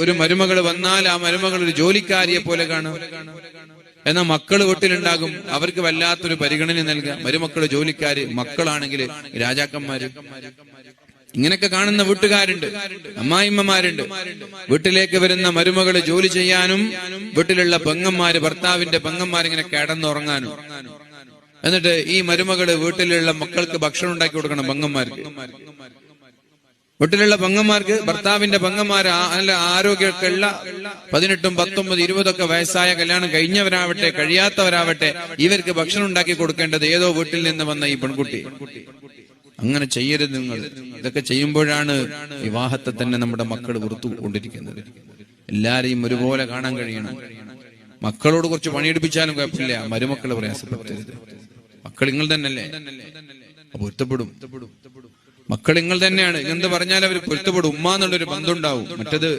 ഒരു മരുമകൾ വന്നാൽ ആ മരുമകൾ ഒരു ജോലിക്കാരിയെ പോലെ കാണും. എന്നാൽ മക്കൾ വീട്ടിലുണ്ടാകും, അവർക്ക് വല്ലാത്തൊരു പരിഗണന നൽകുക. മരുമക്കള് ജോലിക്കാര്, മക്കളാണെങ്കിൽ രാജാക്കന്മാര്. ഇങ്ങനെയൊക്കെ കാണുന്ന വീട്ടുകാരുണ്ട്, അമ്മായിമ്മമാരുണ്ട്. വീട്ടിലേക്ക് വരുന്ന മരുമകള് ജോലി ചെയ്യാനും വീട്ടിലുള്ള പെങ്ങന്മാര്, ഭർത്താവിന്റെ പെങ്ങന്മാരിങ്ങനെ കിടന്നുറങ്ങാനും. എന്നിട്ട് ഈ മരുമകള് വീട്ടിലുള്ള മക്കൾക്ക് ഭക്ഷണം ഉണ്ടാക്കി കൊടുക്കണം. പെങ്ങന്മാർക്ക്, വീട്ടിലുള്ള പെങ്ങന്മാർക്ക്, ഭർത്താവിന്റെ പെങ്ങന്മാർ നല്ല ആരോഗ്യമൊക്കെ ഉള്ള 18, 19, 20 വയസ്സായ, കല്യാണം കഴിഞ്ഞവരാവട്ടെ കഴിയാത്തവരാവട്ടെ, ഇവർക്ക് ഭക്ഷണം ഉണ്ടാക്കി കൊടുക്കേണ്ടത് ഏതോ വീട്ടിൽ നിന്ന് വന്ന ഈ പെൺകുട്ടി. അങ്ങനെ ചെയ്യരുത് നിങ്ങൾ. ഇതൊക്കെ ചെയ്യുമ്പോഴാണ് വിവാഹത്തെ തന്നെ നമ്മുടെ മക്കൾ വെറുത്തു കൊണ്ടിരിക്കുന്നത്. എല്ലാരെയും ഒരുപോലെ കാണാൻ കഴിയണം. മക്കളോട് കുറച്ച് പണിയെടുപ്പിച്ചാലും കുഴപ്പമില്ല, മരുമക്കളെ പ്രയാസപ്പെടുത്തരുത്. മക്കൾ നിങ്ങൾ തന്നെയല്ലേ, പൊരുത്തപ്പെടും. മക്കൾ നിങ്ങൾ തന്നെയാണ്. എന്ത് പറഞ്ഞാൽ അവർ പൊരുത്തപ്പെടും. ഉമ്മ എന്നുള്ളൊരു ബന്ധം ഉണ്ടാവും. മറ്റത്